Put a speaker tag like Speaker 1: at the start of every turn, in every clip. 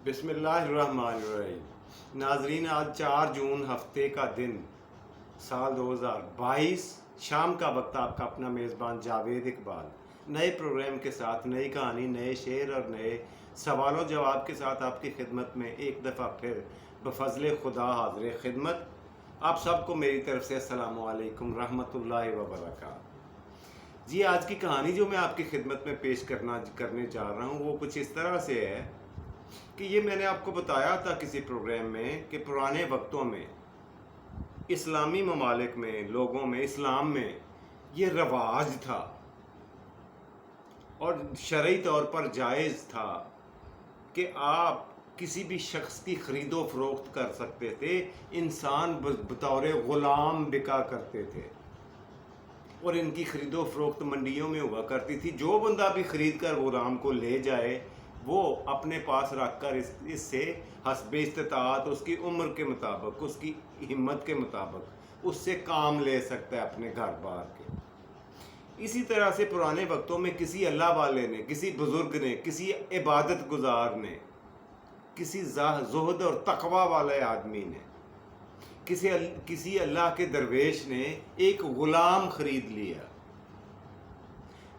Speaker 1: بسم اللہ الرحمن الرحیم۔ ناظرین، آج 4 جون ہفتے کا دن سال 2022 شام کا وقت، آپ کا اپنا میزبان جاوید اقبال نئے پروگرام کے ساتھ، نئی کہانی، نئے شعر اور نئے سوال و جواب کے ساتھ آپ کی خدمت میں ایک دفعہ پھر بفضل خدا حاضر خدمت۔ آپ سب کو میری طرف سے السلام علیکم رحمۃ اللہ وبرکاتہ۔ جی، آج کی کہانی جو میں آپ کی خدمت میں پیش کرنے جا رہا ہوں وہ کچھ اس طرح سے ہے کہ یہ میں نے آپ کو بتایا تھا کسی پروگرام میں کہ پرانے وقتوں میں اسلامی ممالک میں، لوگوں میں، اسلام میں یہ رواج تھا اور شرعی طور پر جائز تھا کہ آپ کسی بھی شخص کی خرید و فروخت کر سکتے تھے۔ انسان بطور غلام بکا کرتے تھے اور ان کی خرید و فروخت منڈیوں میں ہوا کرتی تھی۔ جو بندہ بھی خرید کر غلام کو لے جائے وہ اپنے پاس رکھ کر اس سے حسب استطاعت، اس کی عمر کے مطابق، اس کی ہمت کے مطابق اس سے کام لے سکتا ہے اپنے گھر بار کے۔ اسی طرح سے پرانے وقتوں میں کسی اللہ والے نے، کسی بزرگ نے، کسی عبادت گزار نے، کسی زہد اور تقوی والے آدمی نے، کسی اللہ کے درویش نے ایک غلام خرید لیا۔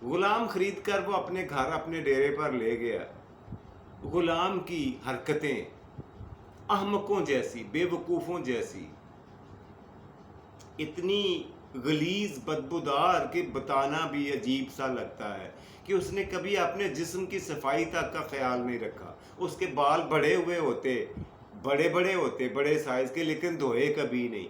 Speaker 1: غلام خرید کر وہ اپنے گھر، اپنے ڈیرے پر لے گیا۔ غلام کی حرکتیں احمقوں جیسی، بے وقوفوں جیسی، اتنی غلیظ، بدبودار کہ بتانا بھی عجیب سا لگتا ہے کہ اس نے کبھی اپنے جسم کی صفائی تک کا خیال نہیں رکھا۔ اس کے بال بڑے ہوئے ہوتے، بڑے ہوتے، بڑے سائز کے، لیکن دھوئے کبھی نہیں۔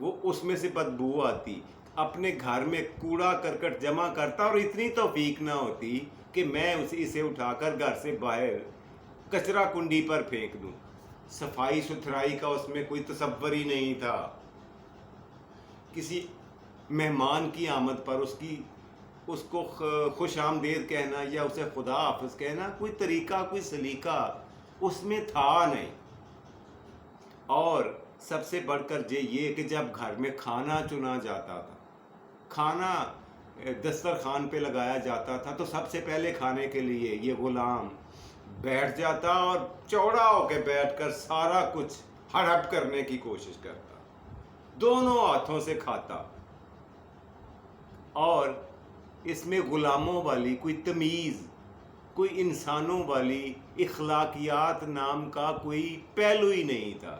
Speaker 1: وہ اس میں سے بدبو آتی۔ اپنے گھر میں کوڑا کرکٹ جمع کرتا اور اتنی توفیق نہ ہوتی کہ میں اسے اٹھا کر گھر سے باہر کچرا کنڈی پر پھینک دوں۔ صفائی ستھرائی کا اس میں کوئی تصور ہی نہیں تھا۔ کسی مہمان کی آمد پر اس کو خوش آمدید کہنا یا اسے خدا حافظ کہنا کوئی طریقہ، کوئی سلیقہ اس میں تھا نہیں۔ اور سب سے بڑھ کر یہ کہ جب گھر میں کھانا چنا جاتا تھا، کھانا دسترخوان پہ لگایا جاتا تھا، تو سب سے پہلے کھانے کے لیے یہ غلام بیٹھ جاتا اور چوڑا ہو کے بیٹھ کر سارا کچھ ہڑپ کرنے کی کوشش کرتا، دونوں ہاتھوں سے کھاتا۔ اور اس میں غلاموں والی کوئی تمیز، کوئی انسانوں والی اخلاقیات نام کا کوئی پہلو ہی نہیں تھا۔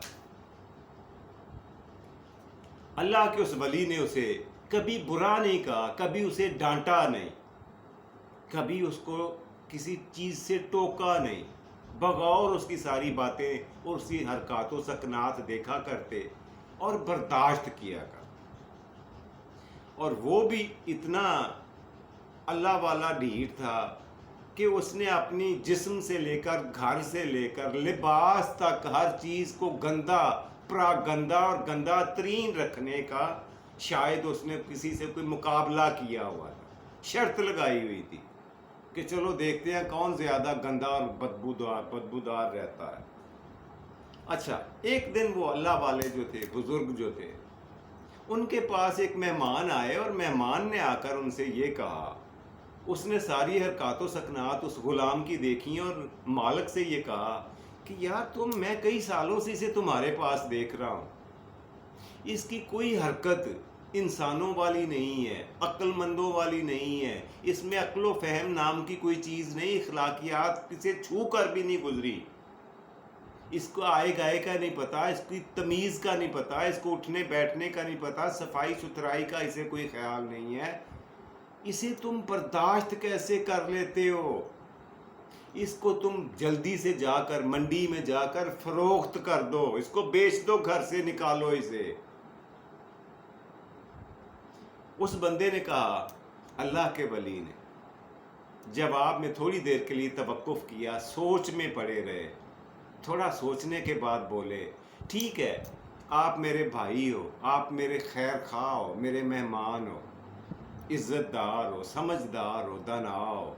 Speaker 1: اللہ کے اس ولی نے اسے کبھی برا نہیں کہا، کبھی اسے ڈانٹا نہیں، کبھی اس کو کسی چیز سے ٹوکا نہیں، بغور اس کی ساری باتیں اور اس کی حرکات و سکنات دیکھا کرتے اور برداشت کیا کرتے۔ اور وہ بھی اتنا اللہ والا ڈھیٹ تھا کہ اس نے اپنی جسم سے لے کر، گھر سے لے کر، لباس تک ہر چیز کو گندا، پراگندہ اور گندا ترین رکھنے کا شاید اس نے کسی سے کوئی مقابلہ کیا ہوا تھا، شرط لگائی ہوئی تھی کہ چلو دیکھتے ہیں کون زیادہ گندا اور بدبودار رہتا ہے۔ اچھا، ایک دن وہ اللہ والے جو تھے، بزرگ جو تھے، ان کے پاس ایک مہمان آئے اور مہمان نے آ کر ان سے یہ کہا، اس نے ساری حرکات و سکنات اس غلام کی دیکھی اور مالک سے یہ کہا کہ یار میں کئی سالوں سے اسے تمہارے پاس دیکھ رہا ہوں، اس کی کوئی حرکت انسانوں والی نہیں ہے، عقل مندوں والی نہیں ہے، اس میں عقل و فہم نام کی کوئی چیز نہیں، اخلاقیات کسے چھو کر بھی نہیں گزری، اس کو آئے گائے کا نہیں پتا، اس کی تمیز کا نہیں پتا، اس کو اٹھنے بیٹھنے کا نہیں پتا، صفائی ستھرائی کا اسے کوئی خیال نہیں ہے۔ اسے تم برداشت کیسے کر لیتے ہو؟ اس کو تم جلدی سے جا کر منڈی میں جا کر فروخت کر دو، اس کو بیچ دو، گھر سے نکالو اسے۔ اس بندے نے کہا، اللہ کے ولی نے جواب میں تھوڑی دیر کے لیے توقف کیا، سوچ میں پڑے رہے، تھوڑا سوچنے کے بعد بولے، ٹھیک ہے، آپ میرے بھائی ہو، آپ میرے خیر خواہ ہو، میرے مہمان ہو، عزت دار ہو، سمجھدار ہو، دانا ہو،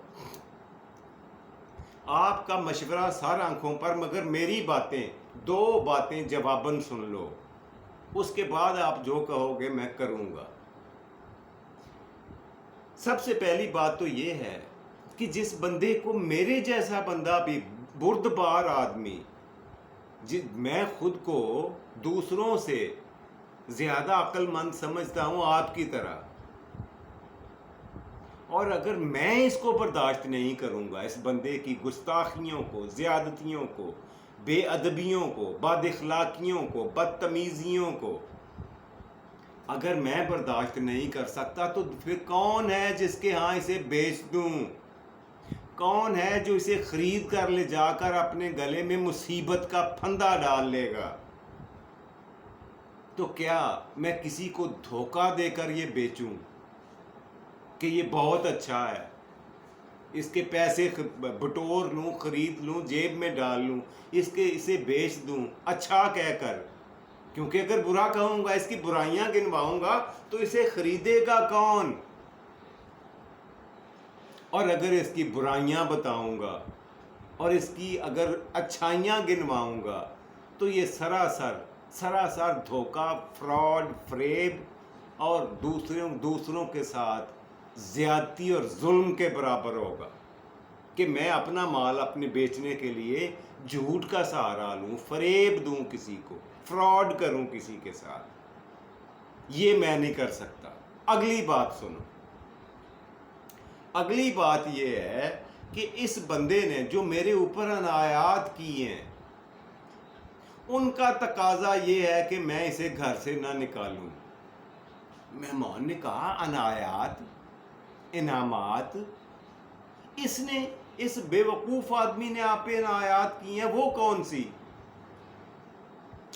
Speaker 1: آپ کا مشورہ سر آنکھوں پر، مگر میری باتیں، 2 باتیں جواباً سن لو، اس کے بعد آپ جو کہو گے میں کروں گا۔ سب سے پہلی بات تو یہ ہے کہ جس بندے کو میرے جیسا بندہ بھی بردبار آدمی، میں خود کو دوسروں سے زیادہ عقل مند سمجھتا ہوں آپ کی طرح، اور اگر میں اس کو برداشت نہیں کروں گا، اس بندے کی گستاخیوں کو، زیادتیوں کو، بے ادبیوں کو، بد اخلاقیوں کو، بدتمیزیوں کو اگر میں برداشت نہیں کر سکتا تو پھر کون ہے جس کے ہاں اسے بیچ دوں؟ کون ہے جو اسے خرید کر لے جا کر اپنے گلے میں مصیبت کا پھندا ڈال لے گا؟ تو کیا میں کسی کو دھوکہ دے کر یہ بیچوں کہ یہ بہت اچھا ہے، اس کے پیسے بٹور لوں، خرید لوں، جیب میں ڈال لوں، اسے بیچ دوں اچھا کہہ کر؟ کیونکہ اگر برا کہوں گا، اس کی برائیاں گنواؤں گا تو اسے خریدے گا کون؟ اور اگر اس کی برائیاں بتاؤں گا اور اس کی اگر اچھائیاں گنواؤں گا تو یہ سراسر دھوکہ، فراڈ، فریب اور دوسروں کے ساتھ زیادتی اور ظلم کے برابر ہوگا کہ میں اپنا مال اپنے بیچنے کے لیے جھوٹ کا سہارا لوں، فریب دوں کسی کو، فراڈ کروں کسی کے ساتھ۔ یہ میں نہیں کر سکتا۔ اگلی بات سنو، اگلی بات یہ ہے کہ اس بندے نے جو میرے اوپر عنایات کی ہیں، ان کا تقاضا یہ ہے کہ میں اسے گھر سے نہ نکالوں۔ مہمان نے کہا عنایات، انعامات، اس بے وقوف آدمی نے آپ پہ عنایات کی ہیں، وہ کون سی؟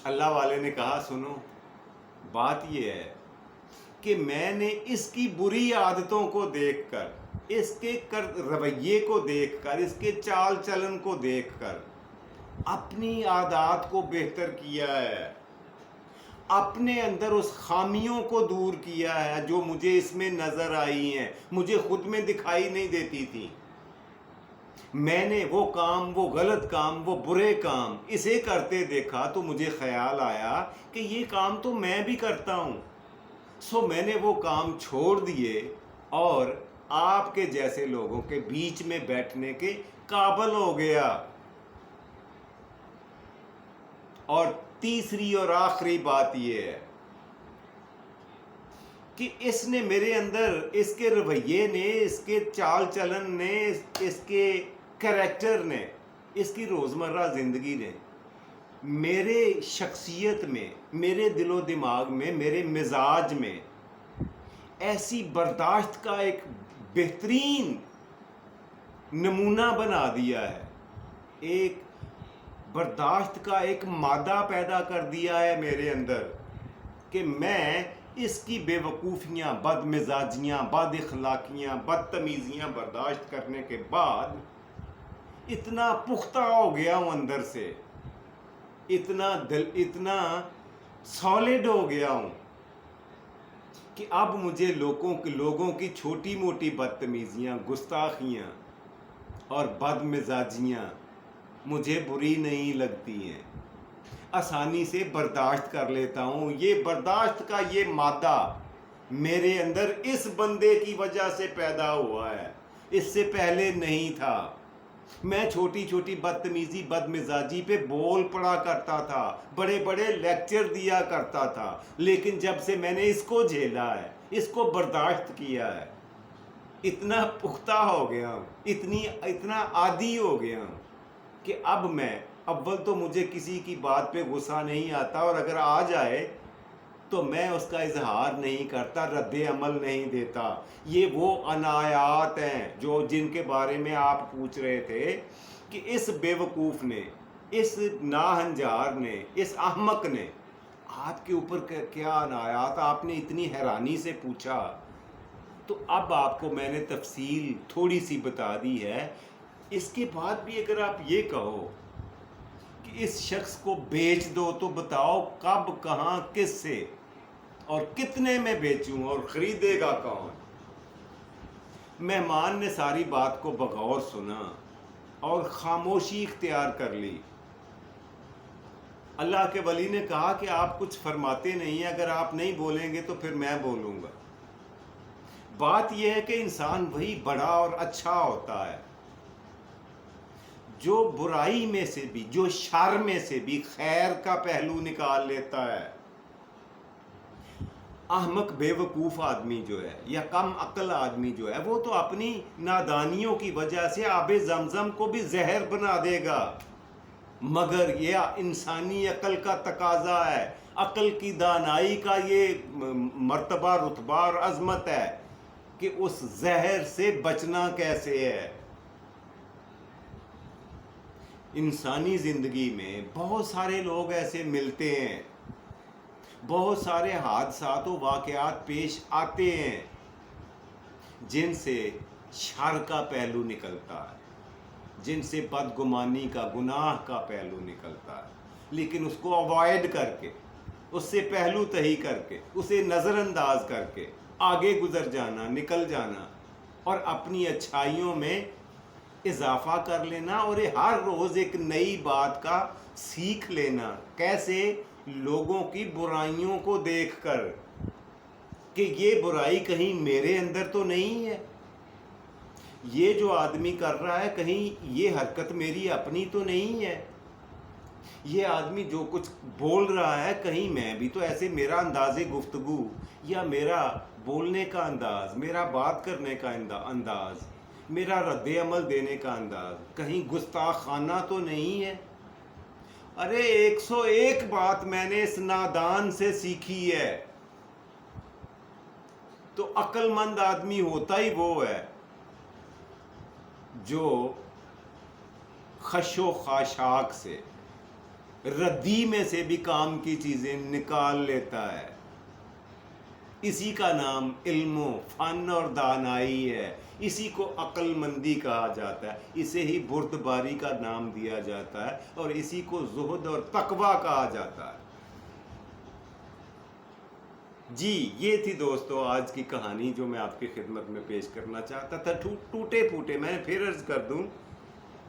Speaker 1: اللہ والے نے کہا سنو، بات یہ ہے کہ میں نے اس کی بری عادتوں کو دیکھ کر، اس کے رویے کو دیکھ کر، اس کے چال چلن کو دیکھ کر اپنی عادات کو بہتر کیا ہے، اپنے اندر اس خامیوں کو دور کیا ہے جو مجھے اس میں نظر آئی ہیں، مجھے خود میں دکھائی نہیں دیتی تھی۔ میں نے وہ کام، وہ غلط کام، وہ برے کام اسے کرتے دیکھا تو مجھے خیال آیا کہ یہ کام تو میں بھی کرتا ہوں، سو میں نے وہ کام چھوڑ دیے اور آپ کے جیسے لوگوں کے بیچ میں بیٹھنے کے قابل ہو گیا۔ اور تیسری اور آخری بات یہ ہے کہ اس نے میرے اندر، اس کے رویے نے، اس کے چال چلن نے، اس کے کریکٹر نے، اس کی روزمرہ زندگی نے میرے شخصیت میں، میرے دل و دماغ میں، میرے مزاج میں ایسی برداشت کا ایک بہترین نمونہ بنا دیا ہے، ایک برداشت کا ایک مادہ پیدا کر دیا ہے میرے اندر کہ میں اس کی بے وقوفیاں، بد مزاجیاں، بد اخلاقیاں، بدتمیزیاں برداشت کرنے کے بعد اتنا پختہ ہو گیا ہوں اندر سے، اتنا سالڈ ہو گیا ہوں کہ اب مجھے لوگوں کی چھوٹی موٹی بدتمیزیاں، گستاخیاں اور بد مزاجیاں مجھے بری نہیں لگتی ہیں، آسانی سے برداشت کر لیتا ہوں۔ یہ برداشت کا یہ مادہ میرے اندر اس بندے کی وجہ سے پیدا ہوا ہے، اس سے پہلے نہیں تھا۔ میں چھوٹی چھوٹی بدتمیزی، بد مزاجی پہ بول پڑا کرتا تھا، بڑے بڑے لیکچر دیا کرتا تھا، لیکن جب سے میں نے اس کو جھیلا ہے، اس کو برداشت کیا ہے، اتنا پختہ ہو گیا ہوں، اتنا عادی ہو گیا ہوں کہ اب میں، اول تو مجھے کسی کی بات پہ غصہ نہیں آتا، اور اگر آ جائے تو میں اس کا اظہار نہیں کرتا، رد عمل نہیں دیتا۔ یہ وہ عنایات ہیں جن کے بارے میں آپ پوچھ رہے تھے کہ اس بے وقوف نے، اس ناہنجار نے، اس احمق نے آپ کے اوپر کیا عنایات، آپ نے اتنی حیرانی سے پوچھا، تو اب آپ کو میں نے تفصیل تھوڑی سی بتا دی ہے۔ اس کے بعد بھی اگر آپ یہ کہو کہ اس شخص کو بیچ دو تو بتاؤ کب، کہاں، کس سے اور کتنے میں بیچوں، اور خریدے گا کون؟ مہمان نے ساری بات کو بغور سنا اور خاموشی اختیار کر لی۔ اللہ کے ولی نے کہا کہ آپ کچھ فرماتے نہیں ہیں، اگر آپ نہیں بولیں گے تو پھر میں بولوں گا۔ بات یہ ہے کہ انسان وہی بڑا اور اچھا ہوتا ہے جو برائی میں سے بھی، جو شر میں سے بھی خیر کا پہلو نکال لیتا ہے. احمق بے وقوف آدمی جو ہے یا کم عقل آدمی جو ہے، وہ تو اپنی نادانیوں کی وجہ سے آب زمزم کو بھی زہر بنا دے گا. مگر یہ انسانی عقل کا تقاضا ہے، عقل کی دانائی کا یہ مرتبہ، رتبہ اور عظمت ہے کہ اس زہر سے بچنا کیسے ہے. انسانی زندگی میں بہت سارے لوگ ایسے ملتے ہیں، بہت سارے حادثات و واقعات پیش آتے ہیں جن سے شر کا پہلو نکلتا ہے، جن سے بدگمانی کا، گناہ کا پہلو نکلتا ہے. لیکن اس کو اوائڈ کر کے، اس سے پہلو تہی کر کے، اسے نظر انداز کر کے آگے گزر جانا، نکل جانا اور اپنی اچھائیوں میں اضافہ کر لینا، اور ہر روز ایک نئی بات کا سیکھ لینا. کیسے؟ لوگوں کی برائیوں کو دیکھ کر کہ یہ برائی کہیں میرے اندر تو نہیں ہے، یہ جو آدمی کر رہا ہے کہیں یہ حرکت میری اپنی تو نہیں ہے، یہ آدمی جو کچھ بول رہا ہے کہیں میں بھی تو ایسے، میرا انداز گفتگو یا میرا بولنے کا انداز، میرا بات کرنے کا انداز، میرا رد عمل دینے کا انداز کہیں گستاخانہ تو نہیں ہے. ارے 101 بات میں نے اس نادان سے سیکھی ہے. تو عقل مند آدمی ہوتا ہی وہ ہے جو خش و خاشاک سے، ردی میں سے بھی کام کی چیزیں نکال لیتا ہے. اسی کا نام علم و فن اور دانائی ہے، اسی کو عقل مندی کہا جاتا ہے، اسے ہی بردباری کا نام دیا جاتا ہے، اور اسی کو زہد اور تقوی کہا جاتا ہے. جی یہ تھی دوستو آج کی کہانی جو میں آپ کی خدمت میں پیش کرنا چاہتا تھا. ٹوٹے پھوٹے، میں پھر عرض کر دوں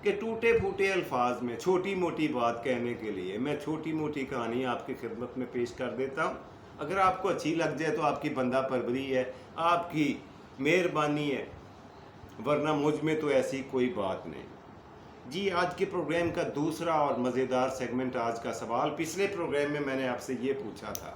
Speaker 1: کہ ٹوٹے پھوٹے الفاظ میں چھوٹی موٹی بات کہنے کے لیے میں چھوٹی موٹی کہانی آپ کی خدمت میں پیش کر دیتا ہوں. اگر آپ کو اچھی لگ جائے تو آپ کی بندہ پروری ہے، آپ کی مہربانی ہے، ورنہ مجھ میں تو ایسی کوئی بات نہیں. جی آج کے پروگرام کا دوسرا اور مزیدار سیگمنٹ، آج کا سوال. پچھلے پروگرام میں نے آپ سے یہ پوچھا تھا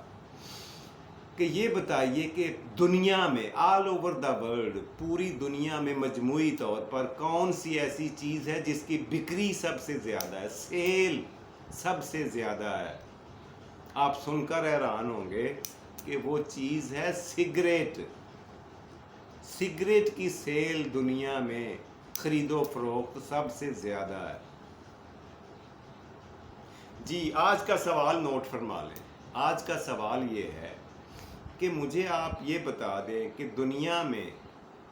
Speaker 1: کہ یہ بتائیے کہ دنیا میں، آل اوور دا ورلڈ، پوری دنیا میں مجموعی طور پر کون سی ایسی چیز ہے جس کی بکری سب سے زیادہ ہے، سیل سب سے زیادہ ہے؟ آپ سن کر حیران ہوں گے کہ وہ چیز ہے سگریٹ. سگریٹ کی سیل دنیا میں، خرید و فروخت سب سے زیادہ ہے. جی آج کا سوال نوٹ فرما لیں. آج کا سوال یہ ہے کہ مجھے آپ یہ بتا دیں کہ دنیا میں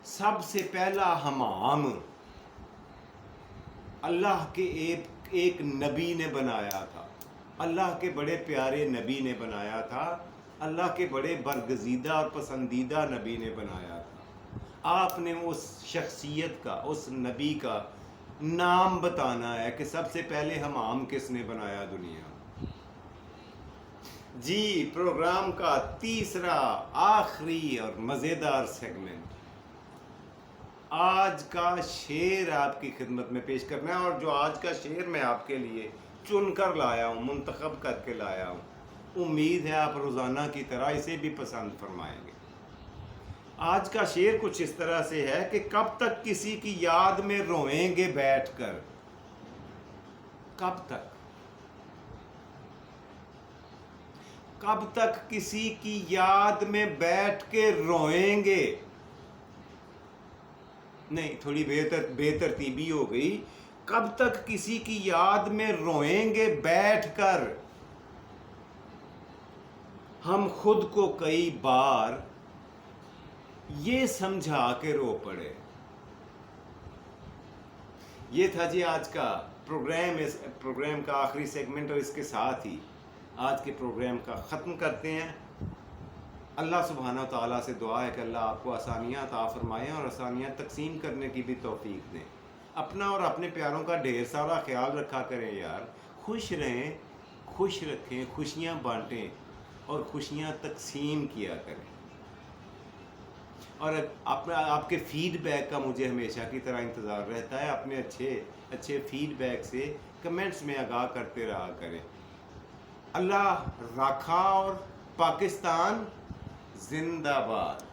Speaker 1: سب سے پہلا حمام اللہ کے ایک نبی نے بنایا تھا، اللہ کے بڑے پیارے نبی نے بنایا تھا، اللہ کے بڑے برگزیدہ اور پسندیدہ نبی نے بنایا تھا. آپ نے اس شخصیت کا، اس نبی کا نام بتانا ہے کہ سب سے پہلے حمام کس نے بنایا دنیا. جی پروگرام کا تیسرا، آخری اور مزیدار سیگمنٹ، آج کا شعر آپ کی خدمت میں پیش کرنا ہے. اور جو آج کا شعر میں آپ کے لیے چن کر لایا ہوں، منتخب کر کے لایا ہوں، امید ہے آپ روزانہ کی طرح اسے بھی پسند فرمائیں گے. آج کا شعر کچھ اس طرح سے ہے کہ کب تک کسی کی یاد میں روئیں گے بیٹھ کر، کب تک کسی کی یاد میں بیٹھ کے روئیں گے. نہیں تھوڑی بے ترتیبی ہو گئی. کب تک کسی کی یاد میں روئیں گے بیٹھ کر، ہم خود کو کئی بار یہ سمجھا کے رو پڑے. یہ تھا جی آج کا پروگرام، اس پروگرام کا آخری سیگمنٹ، اور اس کے ساتھ ہی آج کے پروگرام کا ختم کرتے ہیں. اللہ سبحانہ و تعالیٰ سے دعا ہے کہ اللہ آپ کو آسانیاں عطا فرمائیں اور آسانیاں تقسیم کرنے کی بھی توفیق دیں. اپنا اور اپنے پیاروں کا ڈھیر سارا خیال رکھا کریں یار. خوش رہیں، خوش رکھیں، خوشیاں بانٹیں اور خوشیاں تقسیم کیا کریں. اور آپ کے فیڈ بیک کا مجھے ہمیشہ کی طرح انتظار رہتا ہے. اپنے اچھے فیڈ بیک سے کمنٹس میں آگاہ کرتے رہا کریں. اللہ راکھا اور پاکستان زندہ باد.